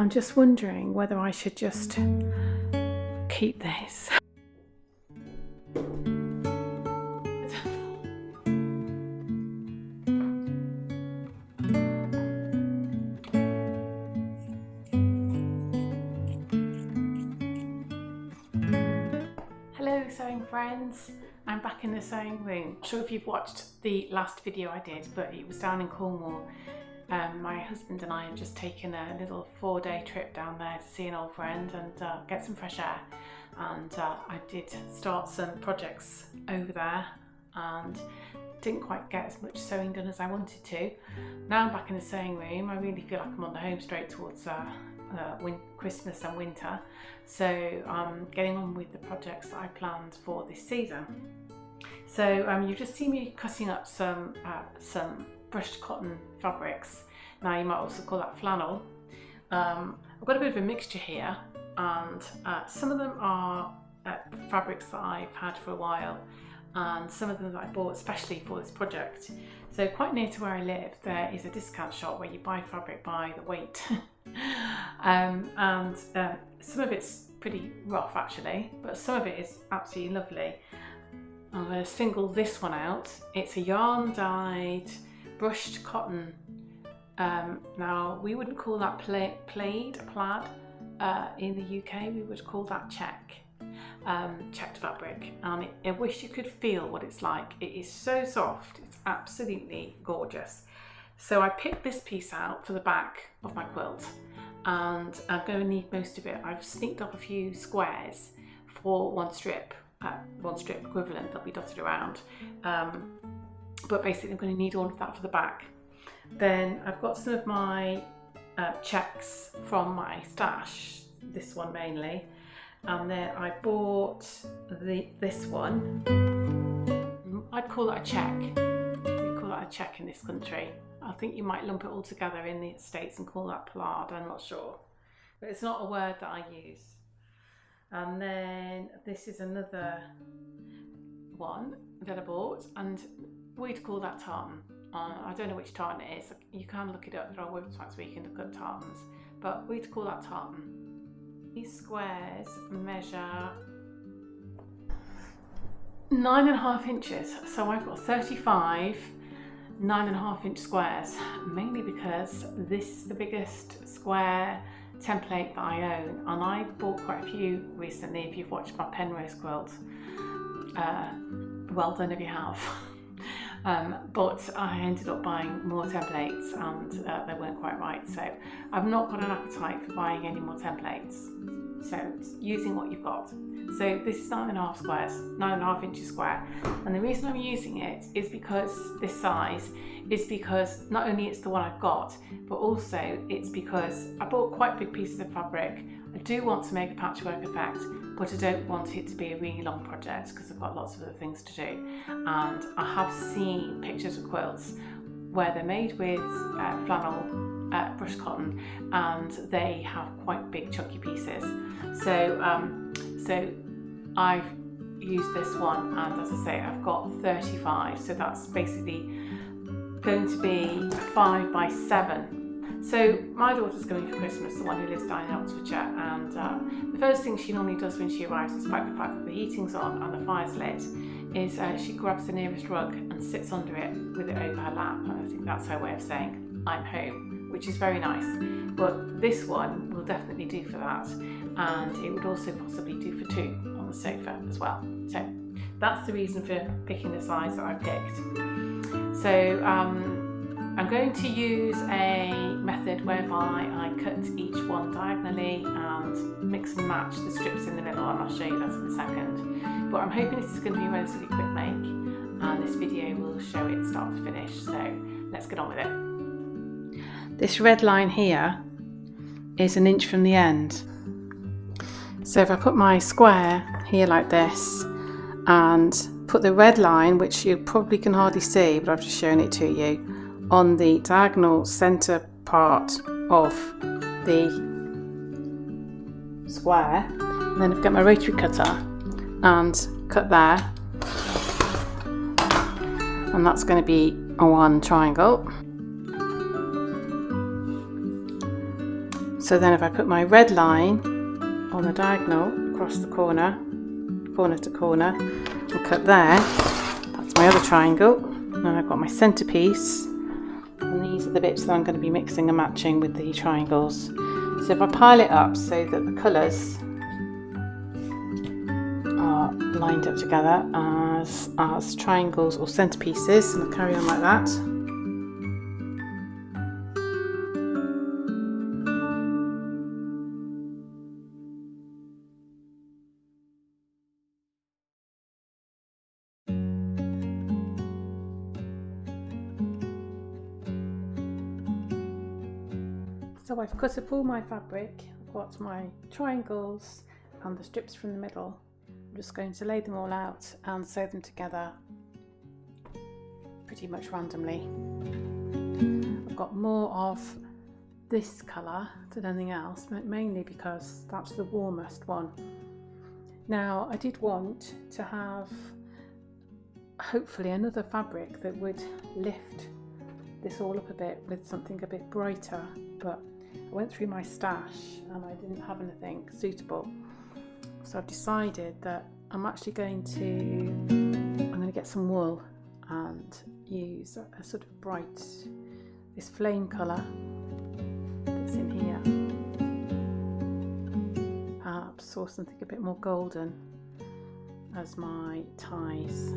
I'm just wondering whether I should just keep this. Hello sewing friends, I'm back in the sewing room. Not sure if you've watched the last video I did, but it was down in Cornwall. My husband and I have just taken a little 4-day trip down there to see an old friend and get some fresh air. And I did start some projects over there and didn't quite get as much sewing done as I wanted to. Now I'm back in the sewing room, I really feel like I'm on the home straight towards Christmas and winter. So I'm getting on with the projects that I planned for this season. So you just see me cutting up some brushed cotton fabrics. Now you might also call that flannel. I've got a bit of a mixture here, and some of them are fabrics that I've had for a while, and some of them that I bought especially for this project. So quite near to where I live there is a discount shop where you buy fabric by the weight. And some of it's pretty rough actually, but some of it is absolutely lovely. I'm going to single this one out. It's a yarn dyed brushed cotton. Now we wouldn't call that plaid in the UK, we would call that checked fabric, and I wish you could feel what it's like. It is so soft, it's absolutely gorgeous. So I picked this piece out for the back of my quilt, and I'm going to need most of it. I've sneaked up a few squares for one strip equivalent that'll be dotted around, but basically I'm going to need all of that for the back. Then I've got some of my checks from my stash, this one mainly, and then I bought this one. I'd call that a check. We call that a check in this country. I think you might lump it all together in the States and call that plaid, I'm not sure. But it's not a word that I use. And then this is another one that I bought, and we'd call that tartan. I don't know which tartan it is. You can look it up, there are websites where you can look up tartans, but we'd call that tartan. These squares measure 9.5 inches, so I've got 35 9.5 inch squares, mainly because this is the biggest square template that I own, and I bought quite a few recently. If you've watched my Penrose quilt, well done if you have. But I ended up buying more templates and they weren't quite right, so I've not got an appetite for buying any more templates, so it's using what you've got. So this is 9.5 inches square, and the reason I'm using it is because this size is because not only it's the one I've got, but also it's because I bought quite big pieces of fabric. I do want to make a patchwork effect, but I don't want it to be a really long project because I've got lots of other things to do. And I have seen pictures of quilts where they're made with flannel brushed cotton, and they have quite big chunky pieces. So I've used this one, and as I say, I've got 35, so that's basically going to be 5 by 7. So my daughter's coming for Christmas, the one who lives down in Oxfordshire, and the first thing she normally does when she arrives, despite the fact that the heating's on and the fire's lit, is she grabs the nearest rug and sits under it with it over her lap, and I think that's her way of saying I'm home, which is very nice. But this one will definitely do for that, and it would also possibly do for 2 on the sofa as well. So that's the reason for picking the size that I picked. So I'm going to use a method whereby I cut each one diagonally and mix and match the strips in the middle, and I'll show you that in a second. But I'm hoping this is going to be a relatively quick make, and this video will show it start to finish, so let's get on with it. This red line here is 1 inch from the end. So if I put my square here like this and put the red line, which you probably can hardly see, but I've just shown it to you, on the diagonal centre part of the square, and then I've got my rotary cutter and cut there, and that's going to be a 1 triangle. So then if I put my red line on the diagonal across the corner to corner, and cut there, that's my other triangle. And I've got my centerpiece, and these are the bits that I'm going to be mixing and matching with the triangles. So if I pile it up so that the colours are lined up together as triangles or centerpieces, and I'll carry on like that. So I've cut up all my fabric. I've got my triangles and the strips from the middle. I'm just going to lay them all out and sew them together pretty much randomly. I've got more of this colour than anything else, mainly because that's the warmest one. Now I did want to have hopefully another fabric that would lift this all up a bit with something a bit brighter, but I went through my stash and I didn't have anything suitable. So I've decided that I'm going to get some wool and use a sort of bright, this flame colour that's in here. Perhaps, or something a bit more golden as my ties.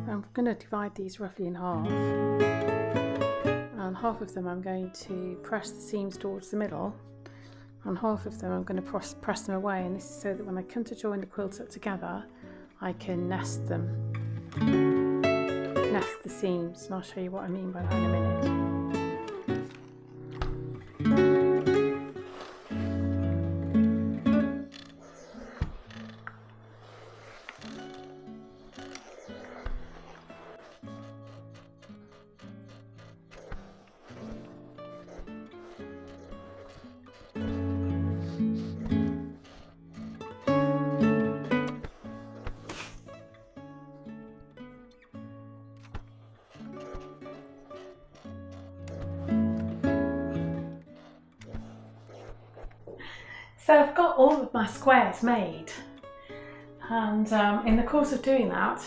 I'm going to divide these roughly in half, and half of them I'm going to press the seams towards the middle, and half of them I'm going to press them away, and this is so that when I come to join the quilt up together I can nest the seams, and I'll show you what I mean by that in a minute. So I've got all of my squares made, and in the course of doing that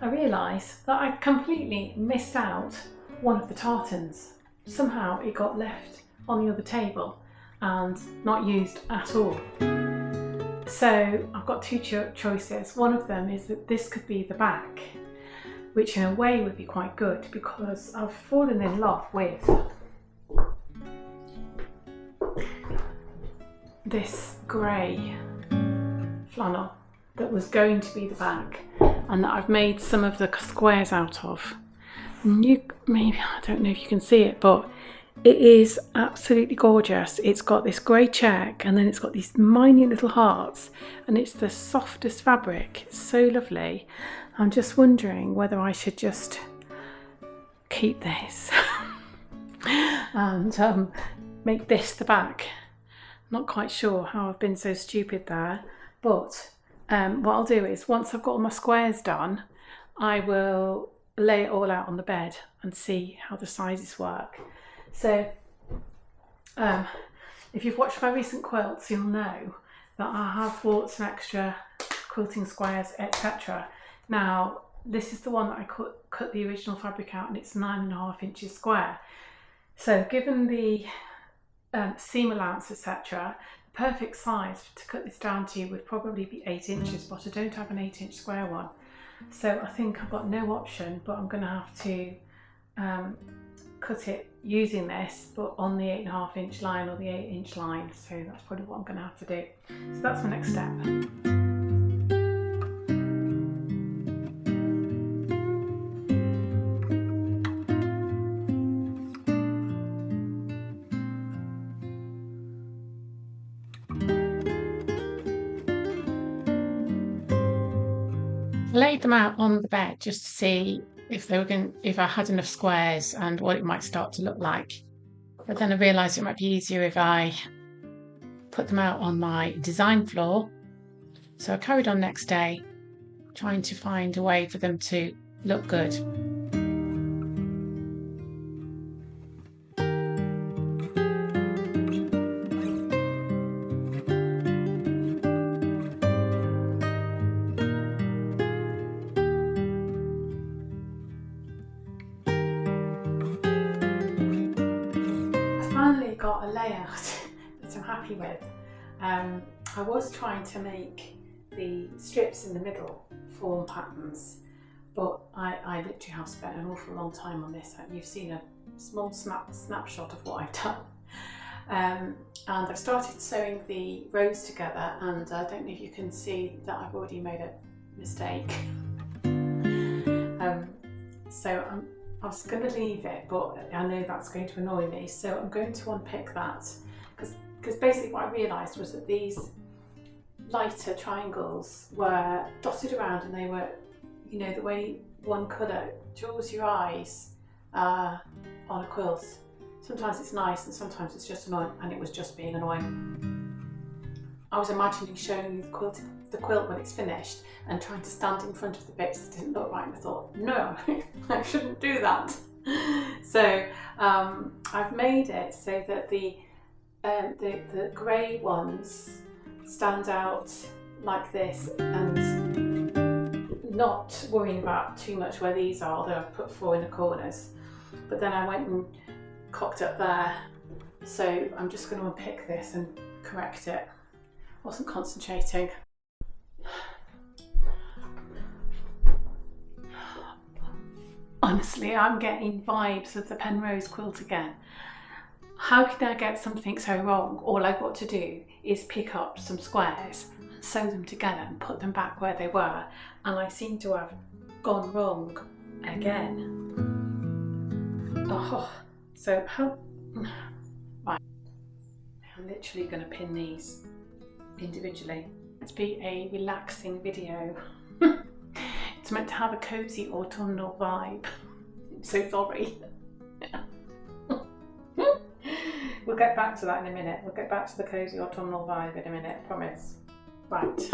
I realised that I'd completely missed out one of the tartans. Somehow it got left on the other table and not used at all. So I've got two choices. One of them is that this could be the back, which in a way would be quite good because I've fallen in love with this grey flannel that was going to be the back and that I've made some of the squares out of. And maybe, I don't know if you can see it, but it is absolutely gorgeous. It's got this grey check and then it's got these minute little hearts and it's the softest fabric. It's so lovely. I'm just wondering whether I should just keep this and make this the back. Not quite sure how I've been so stupid there, but what I'll do is once I've got all my squares done, I will lay it all out on the bed and see how the sizes work. So if you've watched my recent quilts, you'll know that I have bought some extra quilting squares, etc. Now this is the one that I cut the original fabric out, and it's 9.5 inches square. So given the seam allowance, etc., the perfect size to cut this down to would probably be 8 inches, but I don't have an 8-inch square one. So I think I've got no option, but I'm going to have to cut it using this, but on the 8.5-inch line or the 8-inch line. So that's probably what I'm going to have to do. So that's my next step. Laid them out on the bed just to see if I had enough squares and what it might start to look like. But then I realised it might be easier if I put them out on my design floor. So I carried on next day, trying to find a way for them to look good. Finally got a layout that I'm happy with. I was trying to make the strips in the middle form patterns, but I literally have spent an awful long time on this. You've seen a small snapshot of what I've done. And I've started sewing the rows together, and I don't know if you can see that I've already made a mistake. So I was going to leave it, but I know that's going to annoy me, so I'm going to unpick that, because basically what I realised was that these lighter triangles were dotted around, and they were, you know, the way one colour draws your eyes on a quilt. Sometimes it's nice and sometimes it's just annoying, and it was just being annoying. I was imagining showing you the quilt when it's finished and trying to stand in front of the bits that didn't look right, and I thought, no, I shouldn't do that. So I've made it so that the grey ones stand out like this, and not worrying about too much where these are, although I've put 4 in the corners. But then I went and cocked up there, so I'm just going to unpick this and correct it. Wasn't concentrating. Honestly, I'm getting vibes of the Penrose quilt again. How can I get something so wrong? All I've got to do is pick up some squares and sew them together and put them back where they were, and I seem to have gone wrong again. Oh, so how... Right. I'm literally going to pin these individually. It's be a relaxing video. It's meant to have a cosy autumnal vibe. I'm so sorry. We'll get back to that in a minute. We'll get back to the cosy autumnal vibe in a minute, I promise. Right.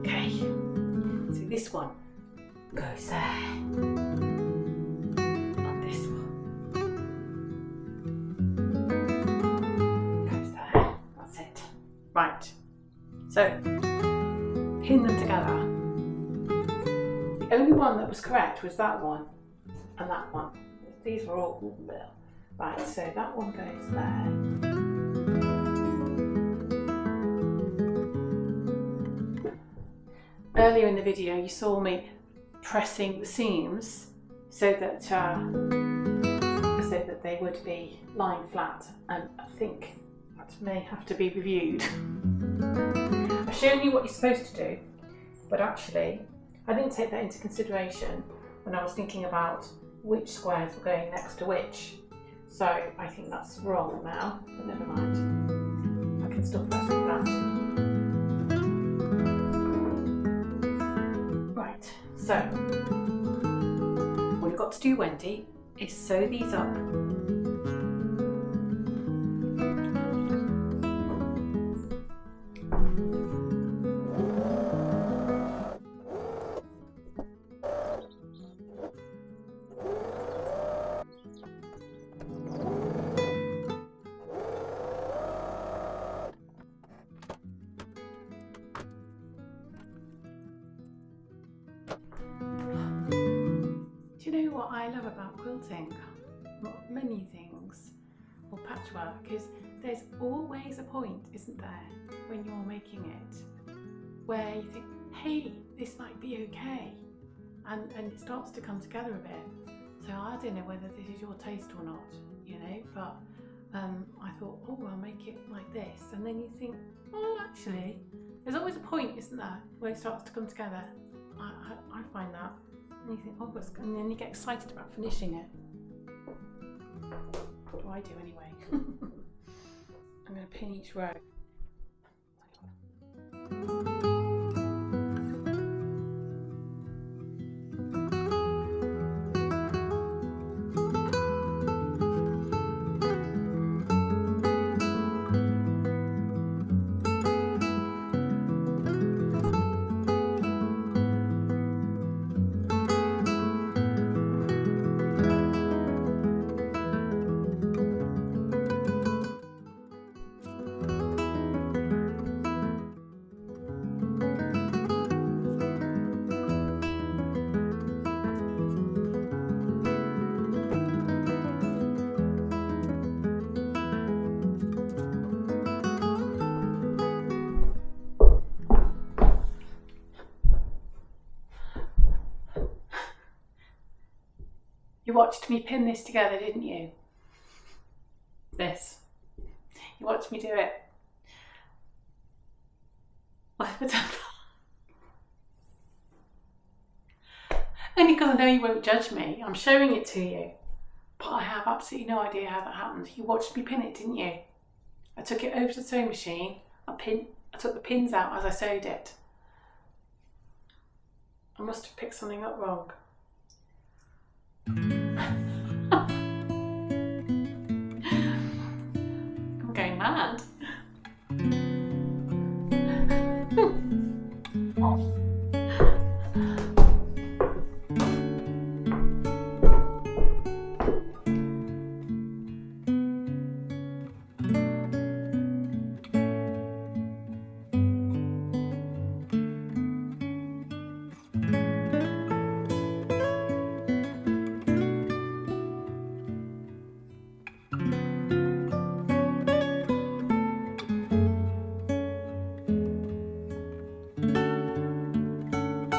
Okay. So this one goes there. And this one goes there. That's it. Right. So pin them together. The only one that was correct was that one and that one. These were all right, so that one goes there. Earlier in the video you saw me pressing the seams so that they would be lying flat, and I think That may have to be reviewed. I've shown you what you're supposed to do, but actually I didn't take that into consideration when I was thinking about which squares were going next to which. So I think that's wrong now, but never mind. I can still press with that. Right, so what you've got to do, Wendy, is sew these up. Do you know what I love about quilting? Well, many things, or patchwork, is there's always a point, isn't there, when you're making it, where you think, hey, this might be okay, and it starts to come together a bit. So I don't know whether this is your taste or not, you know, but I thought, oh, I'll make it like this, and then you think, oh, actually, there's always a point, isn't there, where it starts to come together. I find that. And you think, oh, and then you get excited about finishing it. What do I do anyway? I'm going to pin each row. You watched me pin this together, didn't you? This. You watched me do it. Only because I know you won't judge me. I'm showing it to you. But I have absolutely no idea how that happened. You watched me pin it, didn't you? I took it over to the sewing machine. I took the pins out as I sewed it. I must have picked something up wrong. I'm going mad.